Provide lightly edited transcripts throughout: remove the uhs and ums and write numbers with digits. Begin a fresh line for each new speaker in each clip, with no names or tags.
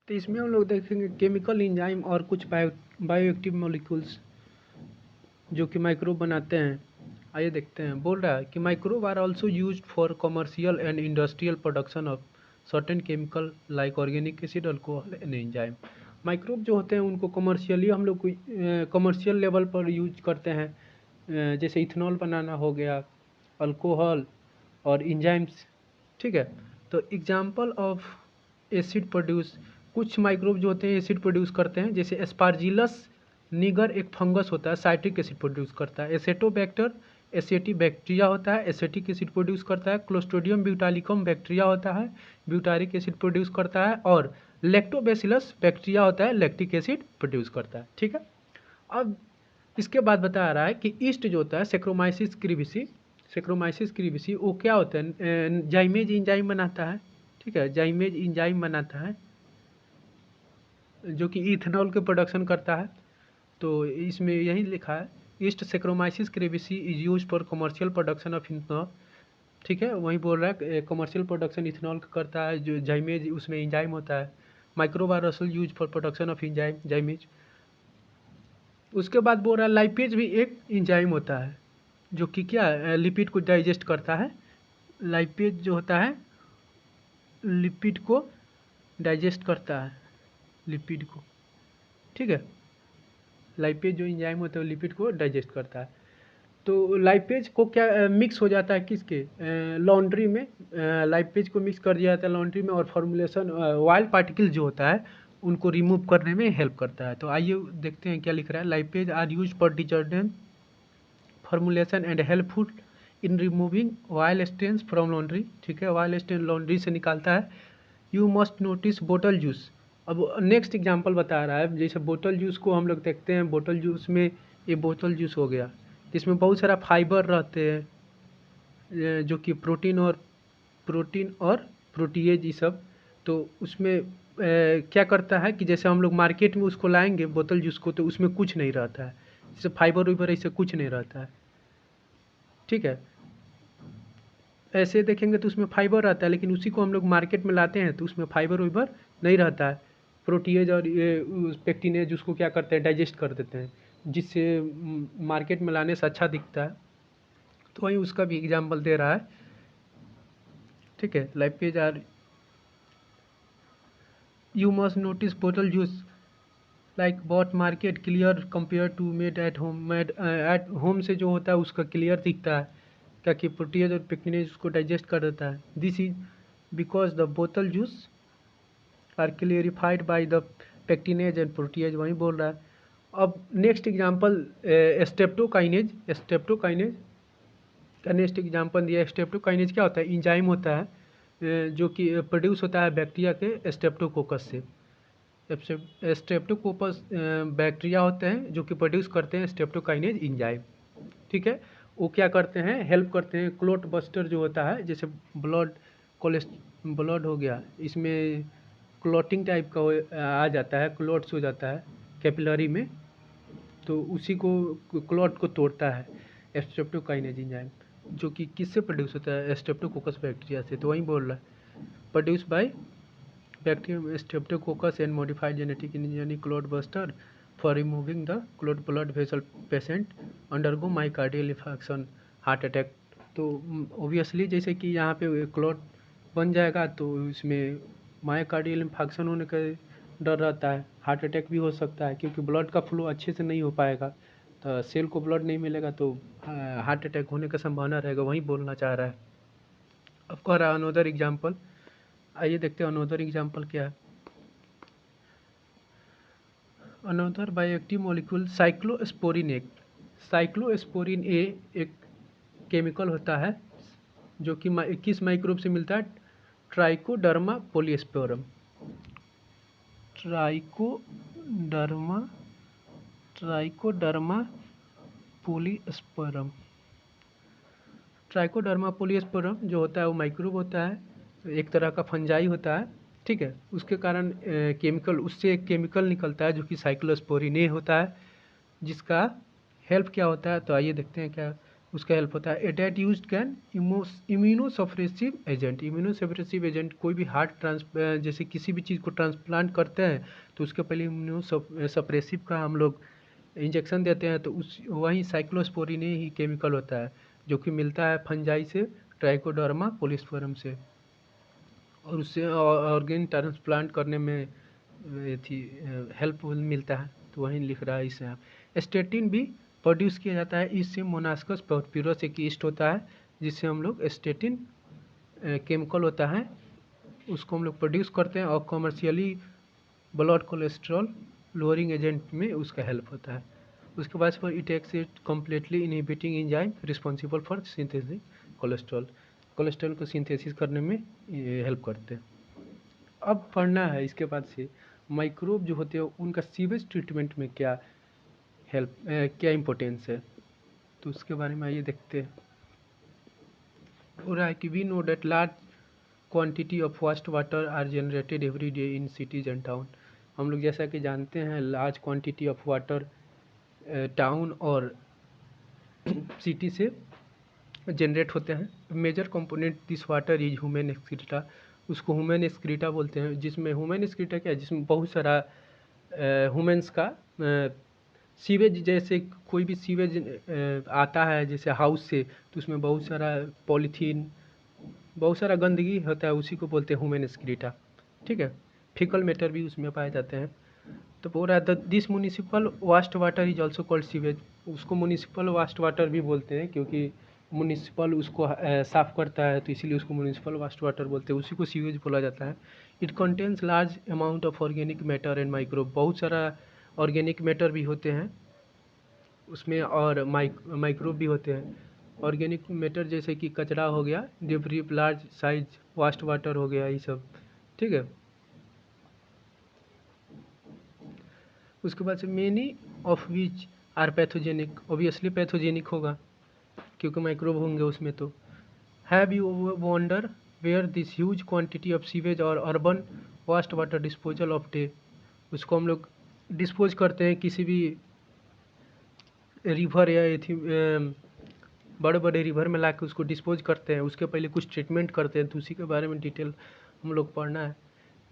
तो इसमें हम लोग देखेंगे केमिकल एंजाइम और कुछ बायोएक्टिव मॉलिक्यूल्स जो कि माइक्रोब बनाते हैं। आइए देखते हैं। बोल रहा है कि microbe are also used for commercial and industrial production of certain chemical like organic acid, alcohol and enzyme. Microbe जो होते हैं उनको कमर्शियली हम लोग कमर्शियल लेवल पर यूज करते हैं, जैसे इथेनॉल बनाना हो गया, अल्कोहल और एंजाइम्स। ठीक है। तो एग्जाम्पल ऑफ एसिड प्रोड्यूस, कुछ माइक्रोब जो होते हैं एसिड प्रोड्यूस करते हैं, जैसे एस्पार्जिलस निगर एक फंगस होता है, साइट्रिक एसिड प्रोड्यूस करता है। एसेटोबैक्टर एसेटी बैक्टीरिया होता है, एसेटिक एसिड प्रोड्यूस करता है। क्लोस्ट्रिडियम ब्यूटालिकम बैक्टीरिया होता है, ब्यूटारिक एसिड प्रोड्यूस करता है। और लैक्टोबैसिलस बैक्टीरिया होता है, लैक्टिक एसिड प्रोड्यूस करता है। ठीक है। अब इसके बाद बता रहा है कि ईस्ट जो होता है सेक्रोमाइसिस क्रीविसी वो क्या होता है, जाइमेज इंजाइम बनाता है। ठीक है, जाइमेज इंजाइम बनाता है जो कि इथेनॉल के प्रोडक्शन करता है। तो इसमें यही लिखा है, yeast Saccharomyces cerevisiae is use for commercial production of ethanol. ठीक है, वही बोल रहा है कमर्शियल प्रोडक्शन इथेनॉल का करता है, जो जाइमेज उसमें इंजाइम होता है। Microbiological use for production of enzyme जाइमेज। उसके बाद बोल रहा है लाइपेज भी एक इंजाइम होता है जो कि क्या है, लिपिड को डाइजेस्ट करता है। लाइपेज जो होता है लिपिड को डाइजेस्ट करता है, लिपिड को। ठीक है, लाइपेज जो इंजाइम होता है वो लिपिड को डाइजेस्ट करता है। तो लाइपेज को क्या मिक्स हो जाता है किसके, लॉन्ड्री में। लाइपेज को मिक्स कर दिया जाता है लॉन्ड्री में, और फॉर्मुलेशन वाइल्ड पार्टिकल जो होता है उनको रिमूव करने में हेल्प करता है। तो आइए देखते हैं क्या लिख रहा है। Lipase are use for detergent formulation and helpful in removing oil stains from laundry. ठीक है, ऑयल स्टेन लॉन्ड्री से निकालता है। यू मस्ट नोटिस बोतल जूस। अब नेक्स्ट एग्जांपल बता रहा है, जैसे बोतल जूस को हम लोग देखते हैं, बोतल जूस में ये बोतल जूस हो गया जिसमें बहुत सारा फाइबर रहते हैं, जो कि प्रोटीन और प्रोटीएज ये सब। तो उसमें क्या करता है कि जैसे हम लोग मार्केट में उसको लाएंगे बोतल जूस को, तो उसमें कुछ नहीं रहता है, जैसे फाइबर वाइबर ऐसे कुछ नहीं रहता है। ठीक है, ऐसे देखेंगे तो उसमें फाइबर रहता है, लेकिन उसी को हम लोग मार्केट में लाते हैं तो उसमें फाइबर वाइबर नहीं रहता है। प्रोटीएज और ये पेक्टिनेज उसको क्या करते हैं, डाइजेस्ट कर देते हैं, जिससे मार्केट में लाने से अच्छा दिखता है। तो वहीं उसका भी एग्जाम्पल दे रहा है। ठीक है, lipase are you must notice बोतल juice like bought market clear compare to made at home. Made at home से जो होता है उसका क्लियर दिखता है, ताकि प्रोटीज और पेक्टिनेज उसको डाइजेस्ट कर देता है। This is because the bottle juice are clarified by the pectinase and protease, वहीं बोल रहा है। अब नेक्स्ट एग्जाम्पल स्टेप्टोकाइनेज का नेक्स्ट एग्जाम्पल दिया। स्टेप्टोकाइनेज क्या होता है, इंजाइम होता है जो कि प्रोड्यूस होता है बैक्टीरिया के स्टेप्टोकोकस से। स्टेप्टोकोकस बैक्टीरिया होते हैं जो कि प्रोड्यूस करते हैं स्टेप्टोकाइनेज इंजाइम। ठीक है, वो क्या करते हैं, हेल्प करते हैं। क्लोट बस्टर जो होता है, जैसे ब्लड हो गया, इसमें क्लॉटिंग टाइप का आ जाता है, क्लॉट्स हो जाता है कैपिलरी में, तो उसी को क्लॉट को तोड़ता है स्ट्रेप्टोकाइनेज एंजाइम, जो कि किससे प्रोड्यूस होता है, स्ट्रेप्टोकोकस बैक्टीरिया से। तो वहीं बोल रहा है produce by bacterium Streptococcus and modified genetic engineering clot buster for removing the clot blood vessel patient undergo myocardial infection heart attack. तो ऑब्वियसली जैसे कि यहाँ पे क्लॉट बन जाएगा तो इसमें माइकार्डियल इन्फेक्शन होने का डर रहता है, हार्ट अटैक भी हो सकता है, क्योंकि ब्लड का फ्लो अच्छे से नहीं हो पाएगा, तो सेल को ब्लड नहीं मिलेगा तो हार्ट अटैक होने का संभावना रहेगा। वही बोलना चाह रहा है। अब कह रहा है अनोदर एग्जाम्पल। आइए देखते हैं अनोदर एग्जाम्पल क्या है। अनोदर बायोएक्टिव मॉलिक्यूल साइक्लोस्पोरिन ए। साइक्लोस्पोरिन ए एक केमिकल होता है जो कि किस माइक्रोब से मिलता है, trichoderma polysporum. Trichoderma polysporum. Trichoderma polysporum जो होता है वो माइक्रोब होता है, एक तरह का फंजाई होता है। ठीक है, उसके कारण केमिकल, उससे एक केमिकल निकलता है जो कि साइक्लोस्पोरिन ए होता है, जिसका हेल्प क्या होता है। तो आइए देखते हैं क्या उसका हेल्प होता है। That use can immunosuppressive agent. Immunosuppressive agent कोई भी जैसे किसी भी चीज़ को ट्रांसप्लांट करते हैं तो उसके पहले इम्यूनोसप्रेसिव का हम लोग इंजेक्शन देते हैं, तो उस वही साइक्लोस्पोरिन ही केमिकल होता है जो कि मिलता है फंजाई से, ट्राइकोडर्मा पोलिस्फेरम से, और उससे ऑर्गेन ट्रांसप्लांट करने में थी हेल्प मिलता है। तो वही लिख रहा है इसे आप। स्टेटिन भी प्रोड्यूस किया जाता है, इससे मोनास्कस पाउरस एक ईस्ट होता है जिससे हम लोग स्टेटिन केमिकल होता है उसको हम लोग प्रोड्यूस करते हैं, और commercially blood cholesterol lowering agent में उसका हेल्प होता है। उसके बाद for it x it completely inhibiting enzyme responsible for synthesis cholesterol. Cholesterol को सिंथेसिस करने में ये हेल्प करते हैं। अब पढ़ना है इसके बाद से माइक्रोब जो होते हैं उनका सीवेज ट्रीटमेंट में क्या क्या इम्पोर्टेंस है, तो उसके बारे में आइए देखते हैं। हो रहा है कि we know that large quantity of waste water are generated every day in cities and town. हम लोग जैसा कि जानते हैं large quantity of water town और सिटी से जनरेट होते हैं। Major component this water is human excreta. उसको ह्यूमन एक्सक्रीटा बोलते हैं, जिसमें ह्यूमन एक्सक्रीटा क्या है, जिसमें बहुत सारा ह्यूमन्स का सीवेज, जैसे कोई भी सीवेज आता है जैसे हाउस से, तो उसमें बहुत सारा पॉलीथीन, बहुत सारा गंदगी होता है, उसी को बोलते हैं ह्यूमन एक्सक्रीटा। ठीक है, फीकल मैटर भी उसमें पाए जाते हैं। तो बोल रहा है this municipal vast water is also called sewage. उसको म्यूनिसिपल वास्ट वाटर भी बोलते हैं क्योंकि म्यूनिसिपल उसको साफ करता है, तो इसीलिए उसको म्यूनिसिपल वास्ट वाटर बोलते हैं, उसी को सीवेज बोला जाता है। It contains large amount of organic matter and microbe. बहुत सारा ऑर्गेनिक मैटर भी होते हैं उसमें और माइक्रोब भी होते हैं। ऑर्गेनिक मैटर जैसे कि कचरा हो गया, debris, large size waste water हो गया, ये सब। ठीक है, उसके बाद से many of which are pathogenic. Obviously pathogenic होगा क्योंकि माइक्रोब होंगे उसमें। तो have you wonder where this huge quantity of sewage और urban waste water disposal of day. उसको हम लोग डिस्पोज करते हैं किसी भी रिवर या बड़े बड़े रिवर में ला के उसको डिस्पोज करते हैं, उसके पहले कुछ ट्रीटमेंट करते हैं, तो उसी के बारे में डिटेल हम लोग पढ़ना है।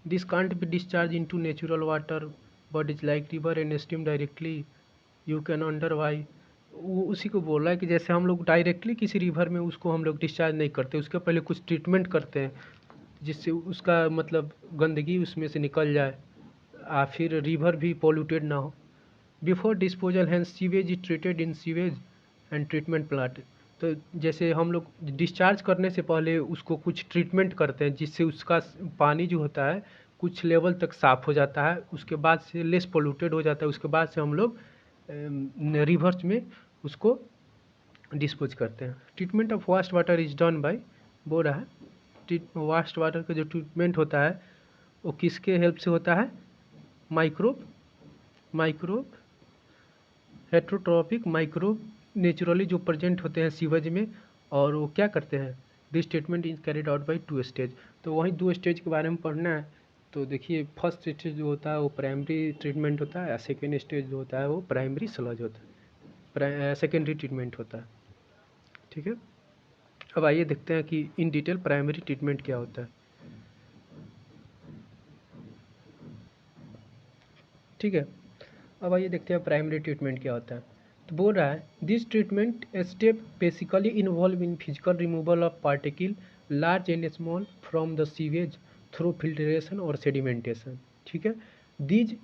This can't be discharge into natural water but is like river and stream directly you can under why. वो उसी को बोल रहा है कि जैसे हम लोग डायरेक्टली किसी रिवर में उसको हम लोग डिस्चार्ज नहीं करते, उसके पहले कुछ ट्रीटमेंट करते हैं जिससे उसका मतलब गंदगी उसमें से निकल जाए, फिर रिवर भी पॉल्यूटेड ना हो। Before disposal hand sewage is treated in sewage and treatment plant. तो जैसे हम लोग डिस्चार्ज करने से पहले उसको कुछ ट्रीटमेंट करते हैं जिससे उसका पानी जो होता है कुछ लेवल तक साफ़ हो जाता है, उसके बाद से लेस पोल्यूटेड हो जाता है, उसके बाद से हम लोग रिवर्स में उसको डिस्पोज करते हैं। Treatment of vast water is done by, बोल रहा है वास्ट वाटर का जो ट्रीटमेंट होता है वो किसके हेल्प से होता है, माइक्रोब हेट्रोट्रॉपिक माइक्रोब नेचुरली जो प्रेजेंट होते हैं सीवेज में, और वो क्या करते हैं, this treatment is carried out by 2 stage. तो वही 2 स्टेज के बारे में पढ़ना है। तो देखिए फर्स्ट स्टेज जो होता है वो प्राइमरी ट्रीटमेंट होता है, सेकेंड स्टेज जो होता है वो प्राइमरी स्लज होता है, सेकेंडरी ट्रीटमेंट होता है। ठीक है, अब आइए देखते हैं कि इन डिटेल प्राइमरी ट्रीटमेंट क्या होता है। ठीक है, अब आइए देखते हैं प्राइमरी ट्रीटमेंट क्या होता है। तो बोल रहा है this treatment step basically involve in physical removal of particle large and small from the sewage through filtration और सेडिमेंटेशन। ठीक है, these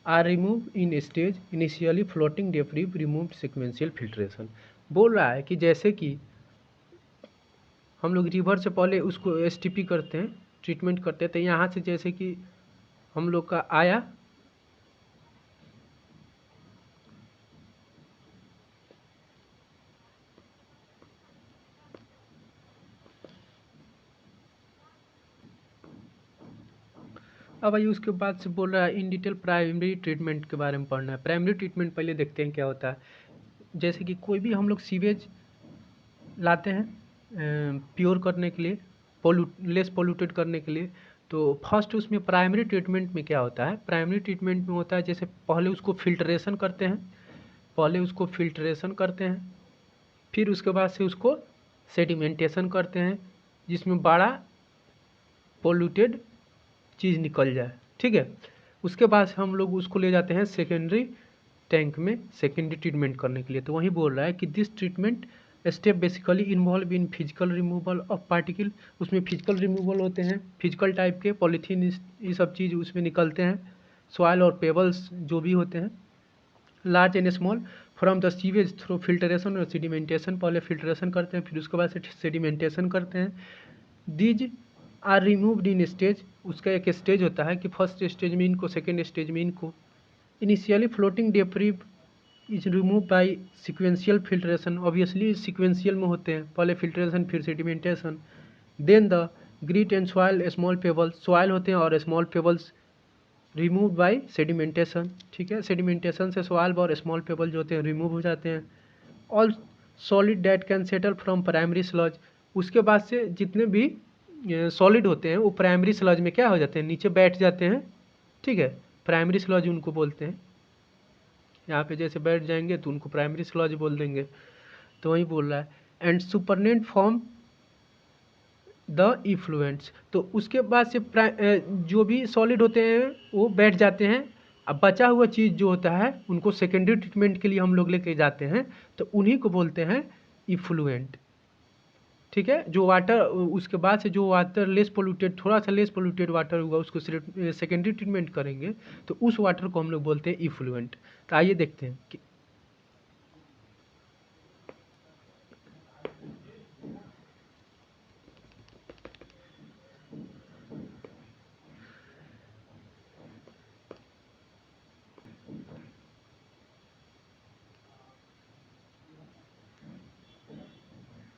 are remove in stage initially floating debris removed sequential filtration. बोल रहा है कि जैसे कि हम लोग रिवर से पहले उसको एसटीपी करते हैं, ट्रीटमेंट करते हैं, तो यहाँ से जैसे कि हम लोग का आया, अब आइए उसके बाद से बोल रहा है इन डिटेल प्राइमरी ट्रीटमेंट के बारे में पढ़ना है। प्राइमरी ट्रीटमेंट पहले देखते हैं क्या होता है। जैसे कि कोई भी हम लोग सीवेज लाते हैं प्योर करने के लिए, लेस पोल्यूटेड करने के लिए, तो फर्स्ट उसमें प्राइमरी ट्रीटमेंट में क्या होता है, प्राइमरी ट्रीटमेंट में होता है जैसे पहले उसको फिल्ट्रेशन करते हैं, फिर उसके बाद से उसको सेडिमेंटेशन करते हैं जिसमें बड़ा पोल्यूटेड चीज़ निकल जाए, ठीक है। उसके बाद हम लोग उसको ले जाते हैं सेकेंडरी टैंक में सेकेंडरी ट्रीटमेंट करने के लिए। तो वहीं बोल रहा है कि this treatment step basically involve in physical removal of particle. उसमें फिजिकल रिमूवल होते हैं, फिजिकल टाइप के पॉलीथीन ये सब चीज़ उसमें निकलते हैं, सॉइल और पेबल्स जो भी होते हैं, large and small, from the sewage through filtration और सेडिमेंटेशन। पहले फिल्टरेशन करते हैं, फिर उसके बाद से सेडिमेंटेशन करते हैं। These are removed in stage. उसका एक स्टेज होता है कि फर्स्ट स्टेज में इनको, सेकेंड स्टेज में इनको। Initially floating debris is remove by sequential filtration. Obviously sequential में होते हैं, पहले फिल्ट्रेशन फिर sedimentation. Then the grit and soil small pebbles, soil होते हैं और small pebbles remove by sedimentation, ठीक है। सेडिमेंटेशन से सॉइल और स्मॉल पेबल जो होते हैं रिमूव हो जाते हैं। All solid date can settle from primary sludge. उसके बाद से जितने भी सॉलिड होते हैं वो प्राइमरी स्लज में क्या हो जाते हैं, नीचे बैठ जाते हैं, ठीक है। प्राइमरी स्लज उनको बोलते हैं, यहाँ पे जैसे बैठ जाएंगे तो उनको प्राइमरी स्लज बोल देंगे। तो वही बोल रहा है एंड सुपरनेंट फॉर्म द इफ्लुएंट्स। तो उसके बाद से जो भी सॉलिड होते हैं वो बैठ जाते हैं। अब बचा हुआ चीज़ जो होता है उनको सेकेंडरी ट्रीटमेंट के लिए हम लोग लेके जाते हैं, तो उन्हीं को बोलते हैं इफ्लुएंट, ठीक है। जो वाटर उसके बाद से जो वाटर लेस पोल्यूटेड, थोड़ा सा लेस पोल्यूटेड वाटर हुआ उसको सेकेंडरी ट्रीटमेंट करेंगे तो उस वाटर को हम लोग बोलते हैं इफ्लुएंट। तो आइए देखते हैं कि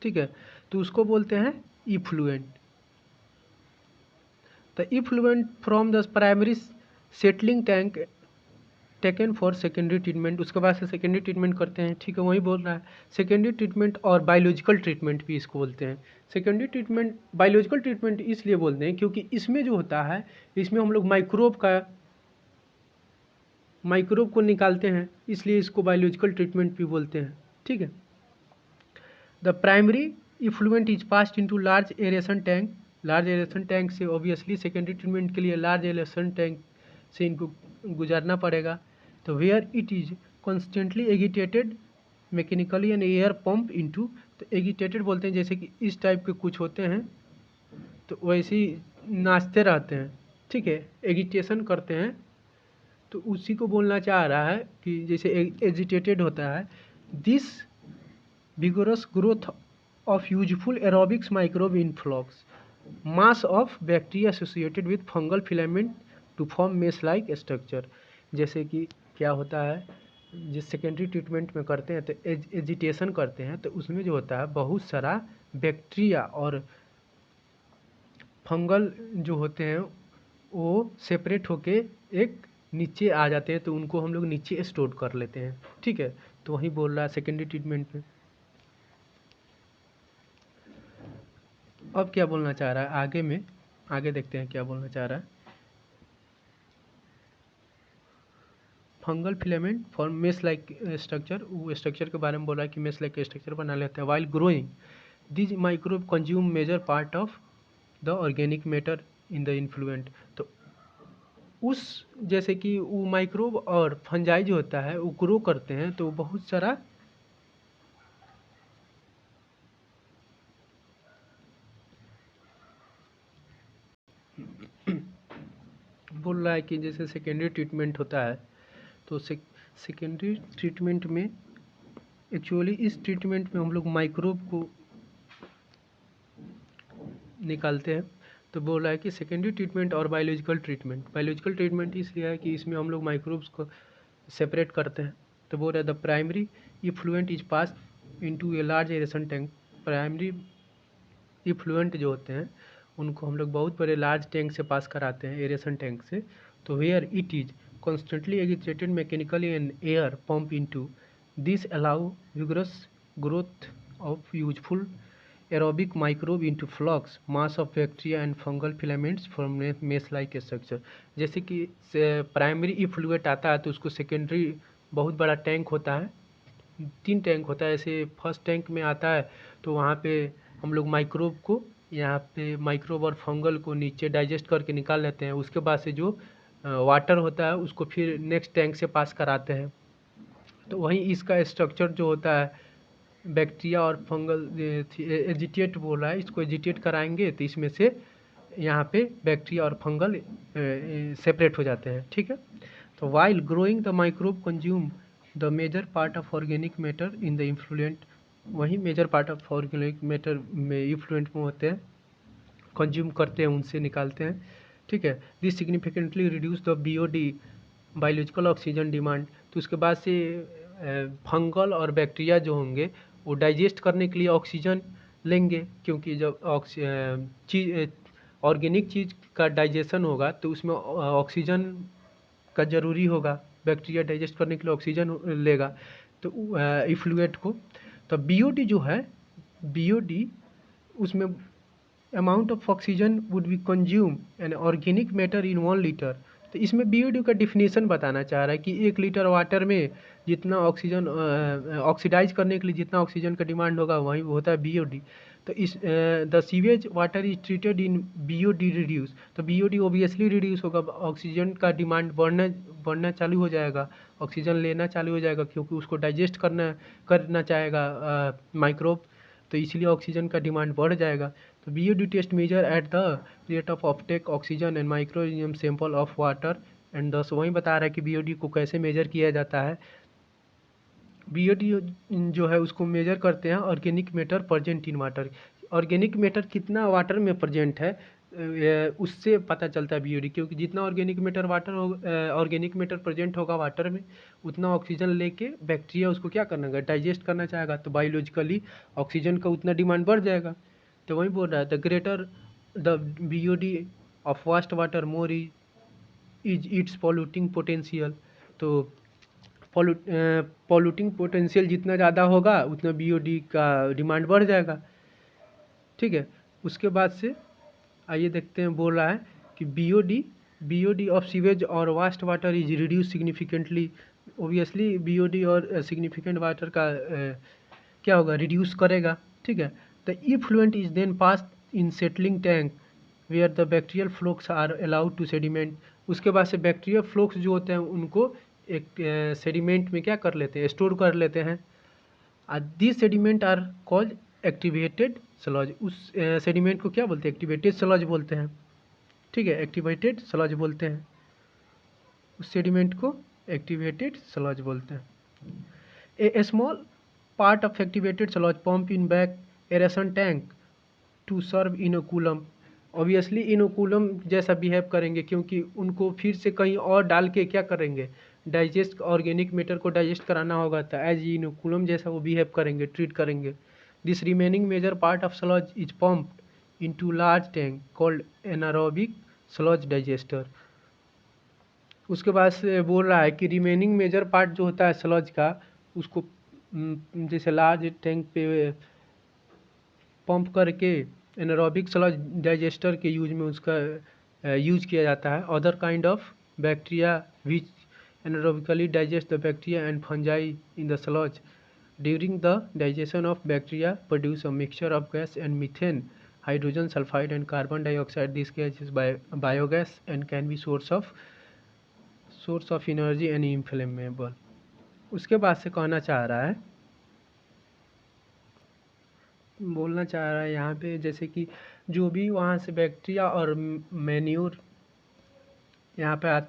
ठीक है, तो उसको बोलते हैं effluent. The effluent from the primary settling tank taken for secondary treatment. उसके बाद से सेकेंडरी ट्रीटमेंट करते हैं, ठीक है। वही बोल रहा है सेकेंडरी ट्रीटमेंट और बायोलॉजिकल ट्रीटमेंट भी इसको बोलते हैं। सेकेंडरी ट्रीटमेंट, बायोलॉजिकल ट्रीटमेंट इसलिए बोलते हैं क्योंकि इसमें जो होता है इसमें हम लोग माइक्रोब को निकालते हैं, इसलिए इसको बायोलॉजिकल ट्रीटमेंट भी बोलते हैं, ठीक है। The primary effluent is passed into large aeration tank. Large aeration tank से ऑब्वियसली सेकेंडरी ट्रीटमेंट के लिए लार्ज एरेशन टैंक से इनको गुजारना पड़ेगा। तो where it is constantly agitated mechanically and air pump into. तो एगिटेटेड बोलते हैं जैसे कि इस टाइप के कुछ होते हैं तो वैसे ही नाचते रहते हैं, ठीक है, एगिटेशन करते हैं। तो उसी को बोलना चाह रहा है कि जैसे एजिटेटेड होता है, this vigorous growth of useful aerobics microbe in flocks, mass of bacteria associated with fungal filament to form mesh like structure। जैसे कि क्या होता है, जिस सेकेंडरी ट्रीटमेंट में करते हैं तो एजिटेशन करते हैं तो उसमें जो होता है बहुत सारा बैक्टीरिया और फंगल जो होते हैं वो सेपरेट होके एक नीचे आ जाते हैं, तो उनको हम लोग नीचे स्टोर कर लेते हैं, ठीक है। तो वही बोल रहा है सेकेंडरी ट्रीटमेंट में। अब क्या बोलना चाह रहा है आगे में, आगे देखते हैं क्या बोलना चाह रहा है। Fungal filament form mess like structure, वो स्ट्रक्चर के बारे में बोल रहा है कि मेस लाइक स्ट्रक्चर बना लेते हैं। While growing this microbe consume major part of the organic matter in the influent. तो उस जैसे कि वो माइक्रोब और फंजाई जो होता है वो ग्रो करते हैं तो बहुत सारा बोल रहा है कि जैसे सेकेंडरी ट्रीटमेंट होता है तो सेकेंडरी ट्रीटमेंट में एक्चुअली इस ट्रीटमेंट में हम लोग माइक्रोब को निकालते हैं। तो बोल रहा है कि सेकेंडरी ट्रीटमेंट और बायोलॉजिकल ट्रीटमेंट, बायोलॉजिकल ट्रीटमेंट इसलिए है कि इसमें हम लोग माइक्रोब्स को सेपरेट करते हैं। तो बोल रहा है the primary effluent is pass into a large aeration tank. Primary effluent जो होते हैं उनको हम लोग बहुत बड़े लार्ज टैंक से पास कराते हैं, एरेशन टैंक से। तो where it is constantly agitated mechanically and air pump into this allow vigorous growth of useful aerobic microbe into flocks, mass of bacteria and fungal filaments from mesh like structure। जैसे कि primary effluent आता है तो उसको secondary बहुत बड़ा tank होता है 3 टैंक होता है। ऐसे फर्स्ट टैंक में आता है तो वहाँ पे हम लोग माइक्रोब को, यहाँ पे माइक्रोब और फंगल को नीचे डाइजेस्ट करके निकाल लेते हैं। उसके बाद से जो वाटर होता है उसको फिर नेक्स्ट टैंक से पास कराते हैं। तो वहीं इसका स्ट्रक्चर जो होता है, बैक्टीरिया और फंगल एजिटेट बोल रहा है, इसको एजिटेट कराएंगे तो इसमें से यहाँ पे बैक्टीरिया और फंगल सेपरेट हो जाते हैं। ठीक है। तो while growing the microbe consume the major part of organic matter in the influent, वही major part of organic matter में इन्फ्लुएंट में होते हैं, कंज्यूम करते हैं, उनसे निकालते हैं। ठीक है। This significantly reduce the BOD, biological oxygen demand. तो उसके बाद से फंगल और बैक्टीरिया जो होंगे वो डाइजेस्ट करने के लिए ऑक्सीजन लेंगे, क्योंकि जब चीज़ ऑर्गेनिक चीज़ का डाइजेशन होगा तो उसमें ऑक्सीजन का ज़रूरी होगा। बैक्टीरिया डाइजेस्ट करने के लिए ऑक्सीजन लेगा तो इफ्लुएंट को। तो बीओडी जो है, बीओडी उसमें amount of oxygen would be consume an organic matter in 1 litre. तो इसमें बीओडी का डिफिनीशन बताना चाह रहा है कि 1 लीटर वाटर में जितना ऑक्सीजन ऑक्सीडाइज करने के लिए जितना ऑक्सीजन का डिमांड होगा वही होता है बीओडी। तो इस the sewage water is treated in BOD reduce. तो बीओडी ओबियसली रिड्यूस होगा, ऑक्सीजन का डिमांड बढ़ना चालू हो जाएगा, ऑक्सीजन लेना चालू हो जाएगा, क्योंकि उसको डाइजेस्ट करना चाहेगा माइक्रोब, तो इसलिए ऑक्सीजन का डिमांड बढ़ जाएगा। तो BOD test measure at the rate of offtake oxygen and माइक्रोनियम sample of water and thus, वहीं बता रहा है कि बीओडी को कैसे मेजर किया जाता है। बीओडी जो है उसको मेजर करते हैं organic matter present in water. Organic matter कितना वाटर में प्रेजेंट है उससे पता चलता है बीओडी, क्योंकि जितना organic matter organic matter present होगा वाटर में उतना ऑक्सीजन लेके बैक्टीरिया उसको क्या करना है, डाइजेस्ट करना चाहेगा, तो बायोलॉजिकली ऑक्सीजन का उतना डिमांड बढ़ जाएगा। तो वही बोल रहा है the greater the BOD of vast water more is it's polluting potential. तो पॉल्यूटिंग पोटेंशियल जितना ज़्यादा होगा उतना बीओडी का डिमांड बढ़ जाएगा। ठीक है। उसके बाद से आइए देखते हैं, बोल रहा है कि बीओडी ऑफ सीवेज और waste water is reduce significantly. Obviously BOD और सिग्निफिकेंट वाटर का क्या होगा, रिड्यूस करेगा। ठीक है। The effluent is then pass in settling tank where the bacterial flocs are allowed to sediment. उसके बाद से बैक्टीरियल फ्लोक्स जो होते हैं उनको एक सेडिमेंट में क्या कर लेते हैं, स्टोर कर लेते हैं। This sediment are called activated sludge. उस सेडिमेंट को क्या बोलते हैं, एक्टिवेटेड स्लज बोलते हैं। ठीक है, एक्टिवेटेड स्लज बोलते हैं उस सेडिमेंट को, एक्टिवेटेड स्लज बोलते हैं। A small part of activated sludge pump in back aeration tank to serve inoculum. Obviously inoculum जैसा बिहेव करेंगे, क्योंकि उनको फिर से कहीं और डाल के क्या करेंगे, डाइजेस्ट ऑर्गेनिक मैटर को डाइजेस्ट कराना होगा, तो एज इनोकुलम जैसा वो बिहेव करेंगे, ट्रीट करेंगे। This remaining major part of sludge is pumped into large tank called anaerobic sludge digester. उसके बाद से बोल रहा है कि रिमेनिंग मेजर पार्ट जो होता है स्लज का उसको जैसे लार्ज टैंक पे पंप करके एनारोबिक स्लज डाइजेस्टर के यूज में उसका यूज किया जाता है। Other kind of bacteria which anaerobically digest the bacteria and fungi in the sludge during the digestion of bacteria produce a mixture of gas and methane, hydrogen sulphide and carbon dioxide. This gas is biogas and can be source of energy and inflammable. उसके बाद से कहना चाह रहा है, बोलना चाह रहा है यहाँ पे, जैसे कि जो भी वहाँ से बैक्टीरिया और मैन्योर यहाँ पे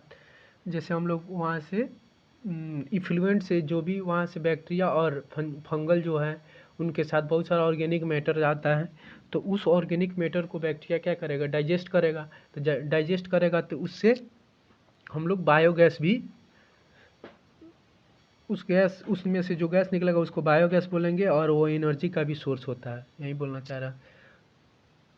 जैसे हम लोग वहाँ से इफ्लुएंट से जो भी वहाँ से बैक्टीरिया और फंगल जो है उनके साथ बहुत सारा ऑर्गेनिक मैटर जाता है, तो उस ऑर्गेनिक मैटर को बैक्टीरिया क्या करेगा, डाइजेस्ट करेगा। तो डाइजेस्ट करेगा तो उससे हम लोग बायोगैस भी, उसमें से जो गैस निकलेगा उसको बायोगैस बोलेंगे, और वो एनर्जी का भी सोर्स होता है, यही बोलना चाह रहा है।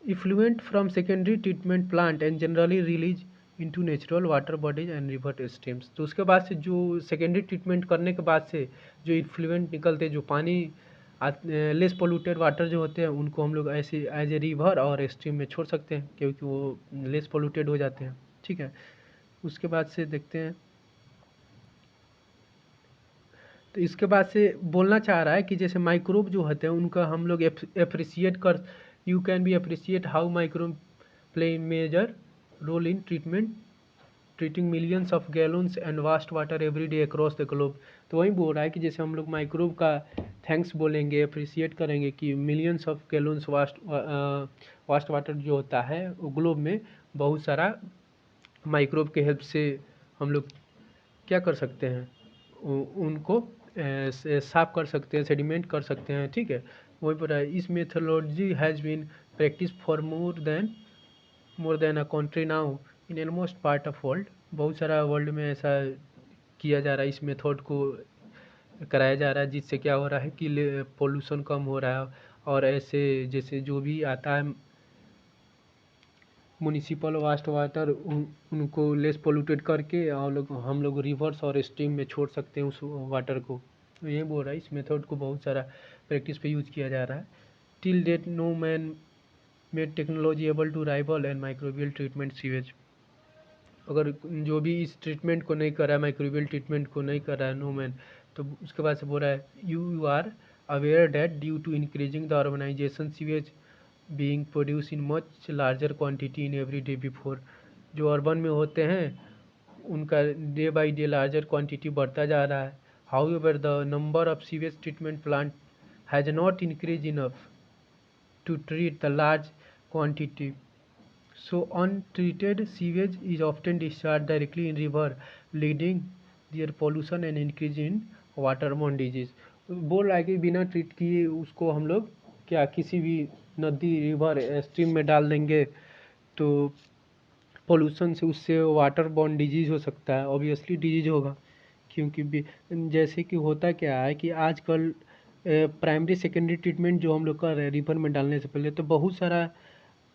Effluent from secondary treatment plant and generally release into natural water bodies and river streams. तो उसके बाद से जो सेकेंडरी ट्रीटमेंट करने के बाद से जो इफ्लुएंट निकलते, जो पानी लेस पोल्यूटेड वाटर जो होते हैं उनको हम लोग ऐसे एज ए रिवर और स्ट्रीम में छोड़ सकते हैं, क्योंकि वो लेस पोल्यूटेड हो जाते हैं। ठीक है। उसके बाद से देखते हैं तो इसके बाद से बोलना चाह रहा है कि जैसे माइक्रोब जो होते हैं उनका हम लोग एप्रिसिएट कर, you can be appreciate how microbe play major role in treating millions of gallons and waste water every day across the globe. तो वही बोल रहा है कि जैसे हम लोग माइक्रोब का थैंक्स बोलेंगे, अप्रिसिएट करेंगे कि millions of gallons vast water जो होता है वो ग्लोब में बहुत सारा माइक्रोब के हेल्प से हम लोग क्या कर सकते हैं, उनको साफ कर सकते हैं, सेडिमेंट कर सकते हैं। ठीक है, वही पर इस methodology has been practice for more than a country now in almost part of world. बहुत सारा वर्ल्ड में ऐसा किया जा रहा है, इस मेथड को कराया जा रहा है, जिससे क्या हो रहा है कि पोल्यूशन कम हो रहा है। और ऐसे जैसे जो भी आता है म्युनिसिपल वास्ट वाटर उनको लेस पोल्यूटेड करके और हम लोग रिवर्स और स्ट्रीम में छोड़ सकते हैं उस वाटर को। तो ये बोल रहा है इस मेथड को बहुत सारा प्रैक्टिस पे यूज़ किया जा रहा है। Till date no man made technology able to rival and microbial treatment sewage. अगर जो भी इस ट्रीटमेंट को नहीं कर रहा है, माइक्रोबियल ट्रीटमेंट को नहीं कर रहा है नो मैन, तो उसके बाद से बोल रहा है you are aware that due to increasing the urbanisation sewage being produce in much larger quantity in every day before. जो अर्बन में होते हैं उनका day by day larger quantity बढ़ता जा रहा है। However the number of sewage treatment plant has not increase enough to treat the large quantity. So untreated sewage is often discharged directly in river, leading their pollution and increase in waterborne disease. बोल रहा है कि बिना treat किए उसको हम लोग क्या किसी भी नदी, रिवर, स्ट्रीम में डाल देंगे तो पोल्यूशन से उससे वाटरबॉर्न डिजीज़ हो सकता है। ऑब्वियसली डिजीज़ होगा, क्योंकि जैसे कि होता क्या है कि आजकल प्राइमरी सेकेंडरी ट्रीटमेंट जो हम लोग कर रहे हैं रिवर में डालने से पहले, तो बहुत सारा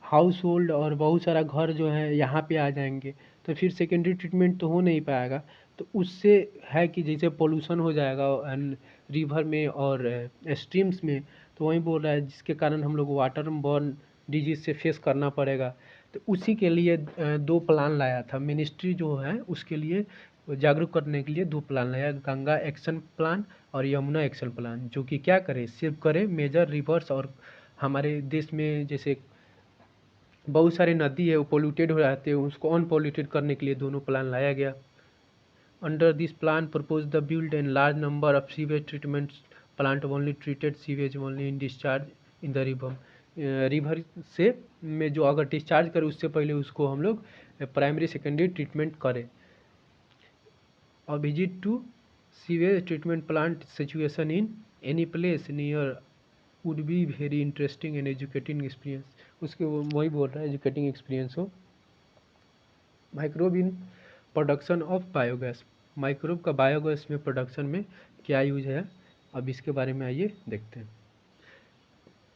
हाउस होल्ड और बहुत सारा घर जो है यहाँ पे आ जाएंगे, तो फिर सेकेंडरी ट्रीटमेंट तो हो नहीं पाएगा। तो उससे है कि जैसे पोल्यूशन हो जाएगा रिवर में और स्ट्रीम्स में, तो वही बोल रहा है जिसके कारण हम लोग वाटर बॉर्न डिजीज से फेस करना पड़ेगा। तो उसी के लिए 2 प्लान लाया था मिनिस्ट्री जो है, उसके लिए जागरूक करने के लिए 2 प्लान लाया, गंगा एक्शन प्लान और यमुना एक्शन प्लान, जो कि क्या करे, सेव करे मेजर रिवर्स। और हमारे देश में जैसे बहुत सारे नदी है वो पोल्यूटेड हो जाते हैं, उसको अनपोल्यूटेड करने के लिए दोनों प्लान लाया गया। Under this plan propose the build and large number of sewage treatment plant only treated sewage only in discharge in the river. River से में जो अगर डिस्चार्ज करे उससे पहले उसको हम लोग प्राइमरी सेकेंडरी ट्रीटमेंट करें। और visit to sewage treatment plant situation in any place near would be very interesting and educating experience. उसके वही बोल रहा है एजुकेटिंग एक्सपीरियंस हो। Microbe in production of biogas. Microbe का बायोगैस में प्रोडक्शन में क्या यूज है, अब इसके बारे में आइए देखते हैं।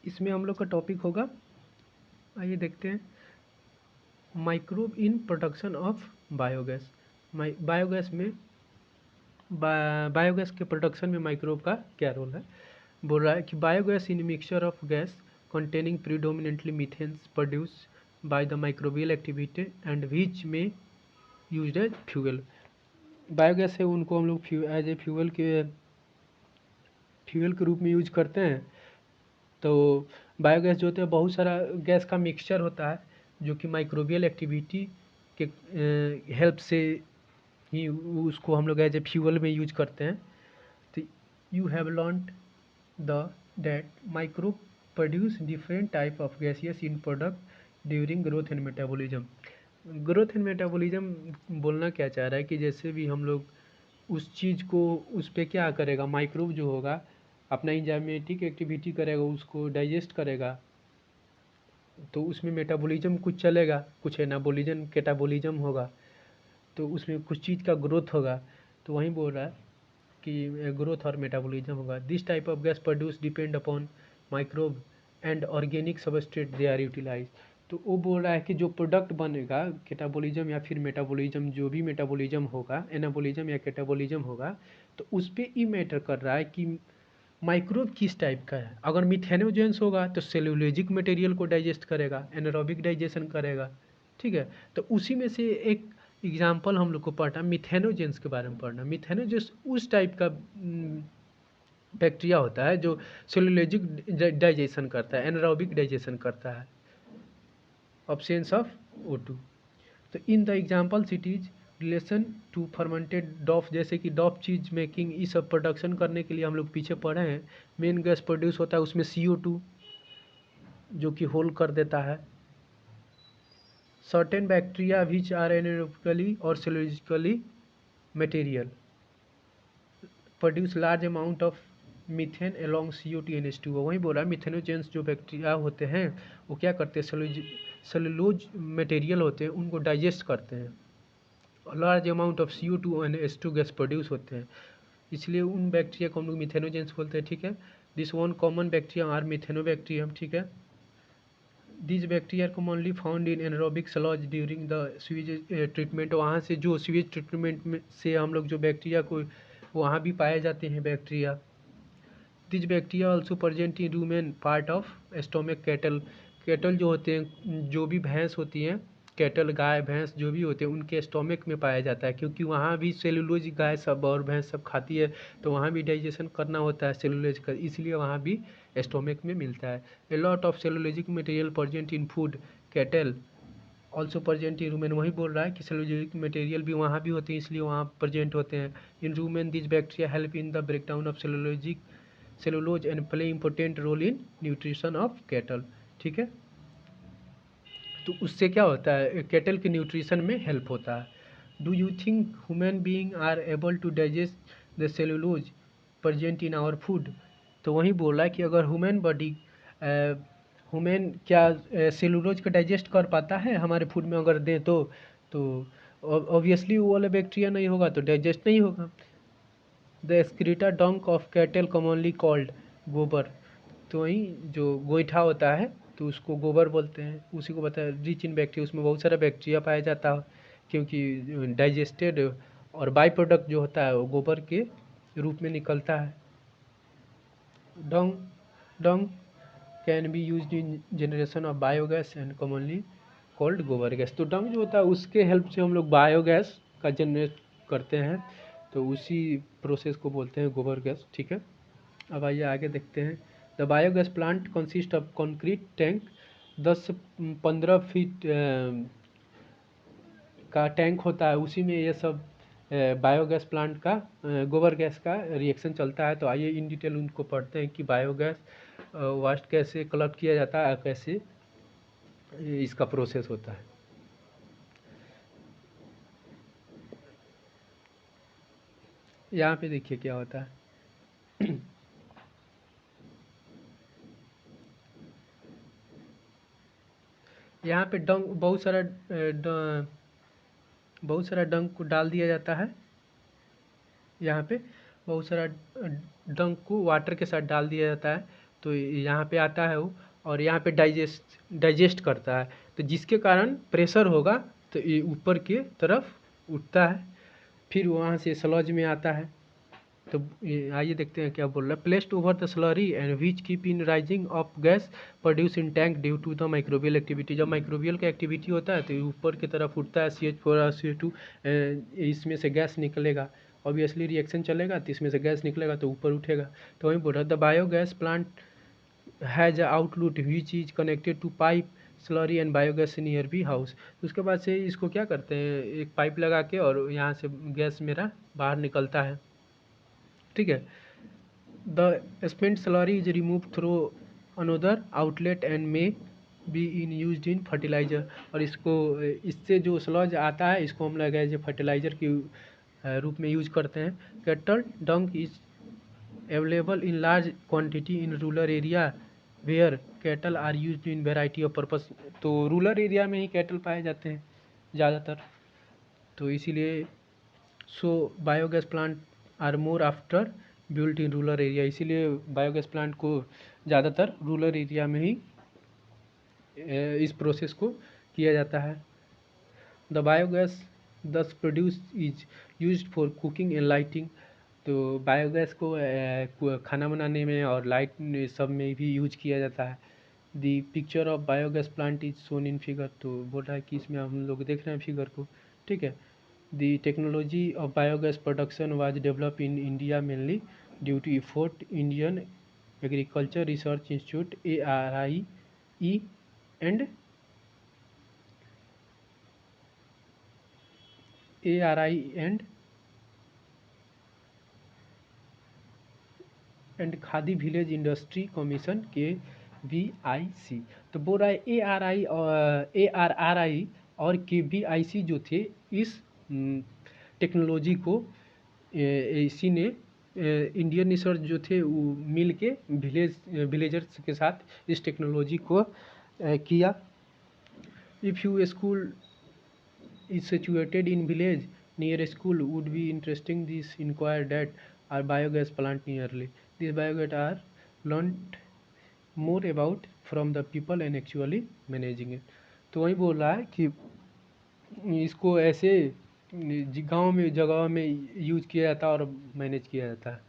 इसमें हम लोग का टॉपिक होगा, आइए देखते हैं, microbe in production of biogas. Biogas में बायोगैस के प्रोडक्शन में माइक्रोब का क्या रोल है। बोल रहा है कि biogas in mixture of gas containing predominantly methanes produced by the microbial activity and which may used as fuel। Biogas है उनको हम लोग एज ए फ्यूल के रूप में यूज करते हैं। तो बायोगैस जो होता है बहुत सारा गैस का मिक्सचर होता है जो कि माइक्रोबियल एक्टिविटी के हेल्प से ही उसको हम लोग एज ए फ्यूल में यूज करते हैं। तो you have learned that microbe produce different type of gaseous in product during growth and metabolism। Growth and metabolism बोलना क्या चाह रहा है कि जैसे भी हम लोग उस चीज़ को उस पर क्या करेगा, माइक्रोब जो होगा अपना इंजाइमेटिक एक्टिविटी करेगा, उसको डाइजेस्ट करेगा, तो उसमें मेटाबॉलिज्म कुछ चलेगा, कुछ एनाबॉलिज्म कैटाबॉलिज्म होगा, तो उसमें कुछ चीज़ का ग्रोथ होगा। तो वहीं बोल रहा है कि ग्रोथ और मेटाबॉलिज्म होगा। This type of gas produce depend upon microbe and organic substrate they are utilise. तो वो बोल रहा है कि जो प्रोडक्ट बनेगा कैटाबॉलिज्म या फिर मेटाबॉलिज्म, जो भी मेटाबॉलिज्म होगा, एनाबॉलिज्म या कैटाबॉलिज्म होगा, तो उस पर ये मैटर कर रहा है कि माइक्रोब किस टाइप का है। अगर मिथेनोजेंस होगा तो सेलुलोजिक मटेरियल को डाइजेस्ट करेगा, एनारोबिक डाइजेशन करेगा, ठीक है। तो उसी में से एक एग्जाम्पल हम लोग को पढ़ना, मिथेनोजेंस के बारे में पढ़ना। मिथेनोजेंस उस टाइप का बैक्टीरिया होता है जो सेलुलोजिक डाइजेशन करता है, एनारोबिक डाइजेशन करता है, ऑब्सेंस ऑफ O2। तो in the examples it is relation to fermented dough, जैसे कि डॉफ चीज मेकिंग, ये सब प्रोडक्शन करने के लिए हम लोग पीछे पढ़े हैं। मेन गैस प्रोड्यूस होता है उसमें CO2 जो कि होल कर देता है। Certain bacteria which are anaerobically और cellulosically material produce large amount of methane along CO2 NH2O। वहीं बोला मिथेनोजेंस जो बैक्टीरिया होते हैं वो क्या करते हैं, सेलुलोज मटेरियल होते हैं उनको डाइजेस्ट करते हैं। लार्ज अमाउंट ऑफ CO2 और NH2 गैस प्रोड्यूस होते हैं, इसलिए उन बैक्टीरिया को हम लोग मिथेनोजेंस बोलते हैं। ठीक है, this one common bacteria are methanobacterium. ठीक है, this bacteria commonly found in anaerobic sludge during the sewage treatment. वहाँ से जो सीवेज ट्रीटमेंट में से हम लोग जो बैक्टीरिया को वहाँ भी पाए जाते हैं bacteria. This bacteria also present in rumen part of stomach cattle. Cattle जो होते हैं, जो भी भैंस होती हैं, कैटल गाय भैंस जो भी होते हैं उनके स्टोमक में पाया जाता है, क्योंकि वहाँ भी सेलुलोज गाय सब और भैंस सब खाती है, तो वहाँ भी डाइजेशन करना होता है सेलुलोज का, इसलिए वहाँ भी स्टोमक में मिलता है। A lot of cellulosic material present in food cattle also present in rumen. वही बोल रहा है कि सेलुलोजिक मटेरियल भी वहाँ भी होते हैं, इसलिए वहाँ प्रेजेंट होते हैं। In rumen this bacteria help in the breakdown of cellulose and play important role in nutrition of cattle. ठीक है, तो उससे क्या होता है, कैटल के न्यूट्रिशन में हेल्प होता है। Do you think human being are able to digest the cellulose present in our food. तो वही बोल रहा है कि अगर ह्यूमन बॉडी, ह्यूमन क्या सेलुलोज को डाइजेस्ट कर पाता है हमारे फूड में अगर दें तो ऑब्वियसली वो वाला बैक्टीरिया नहीं होगा तो डाइजेस्ट नहीं होगा। द एक्सक्रीटा डंक ऑफ कैटल कॉमनली कॉल्ड गोबर। तो वही जो गोईठा होता है तो उसको गोबर बोलते हैं, उसी को बताया रिच इन बैक्टीरिया, उसमें बहुत सारा बैक्टीरिया पाया जाता है, क्योंकि डाइजेस्टेड और बाई प्रोडक्ट जो होता है वो गोबर के रूप में निकलता है। Dung dung can be used in generation of biogas and commonly called gobar gas. तो डंग जो होता है उसके हेल्प से हम लोग बायोगैस का जनरेट करते हैं, तो उसी प्रोसेस को बोलते हैं गोबर गैस। ठीक है, अब आइए आगे देखते हैं। The biogas plant consist of concrete tank, 10 से 15 फीट का टैंक होता है, उसी में ये सब बायोगैस प्लांट का गोबर गैस का रिएक्शन चलता है। तो आइए इन डिटेल उनको पढ़ते हैं कि बायोगैस वास्ट कैसे कलेक्ट किया जाता है, कैसे इसका प्रोसेस होता है। यहाँ पे देखिए क्या होता है। यहाँ पे डंक बहुत सारा डंक को डाल दिया जाता है। यहाँ पे बहुत सारा डंक को वाटर के साथ डाल दिया जाता है, तो यहाँ पे आता है वो, और यहाँ पे डाइजेस्ट करता है, तो जिसके कारण प्रेशर होगा तो ये ऊपर की तरफ उठता है, फिर वहाँ से स्लज में आता है। तो आइए देखते हैं क्या बोल रहा है। Placed over the slurry and which keep in rising of gas produce in tank due to the microbial activity. जब माइक्रोबियल का एक्टिविटी होता है तो ये ऊपर की तरफ उठता है, CH4 और CO2, इसमें से गैस निकलेगा, ऑब्वियसली रिएक्शन चलेगा तो इसमें से गैस निकलेगा तो ऊपर उठेगा। तो वहीं बोल रहा है the biogas plant has outlet which is connected to pipe slurry and biogas nearby house. उसके बाद से इसको क्या करते हैं, एक पाइप लगा के, और यहाँ से गैस मेरा बाहर निकलता है। ठीक है, the spent slurry is remove through another outlet and may be in use in fertiliser. और इसको, इससे जो स्लज आता है इसको हम लोग एज ए फर्टिलाइजर के रूप में यूज करते हैं। Cattle dung is available in large quantity in rural area where cattle are use in variety of purpose. तो रूरल एरिया में ही कैटल पाए जाते हैं ज़्यादातर, तो इसीलिए so biogas plant are more often built in rural area, इसीलिए बायोगैस प्लांट को ज़्यादातर रूरल एरिया में ही इस प्रोसेस को किया जाता है। द बायोगैस दस produce is used for cooking and lighting. तो बायोगैस को खाना बनाने में और लाइट सब में भी यूज किया जाता है। The picture of biogas plant is shown in figure. तो बोल रहा है कि इसमें हम लोग देख रहे हैं फिगर को। ठीक है, the technology of biogas production was develop in India mainly due to effort Indian agriculture research institute ARI and ARI and Khadi village industry commission KVIC। तो बोल रहा है ARRI और KVIC जो थे इस टेक्नोलॉजी को इसी ने इंडियन रिसर्च जो थे वो मिल के विलेजर्स के साथ इस टेक्नोलॉजी को किया। If you school is situated in village near a school would be interesting this inquire that are biogas plant nearly these biogas are learnt more about from the people and actually managing it। तो वही बोल रहा है कि इसको ऐसे गांव में जगह में यूज किया जाता है और मैनेज किया जाता है।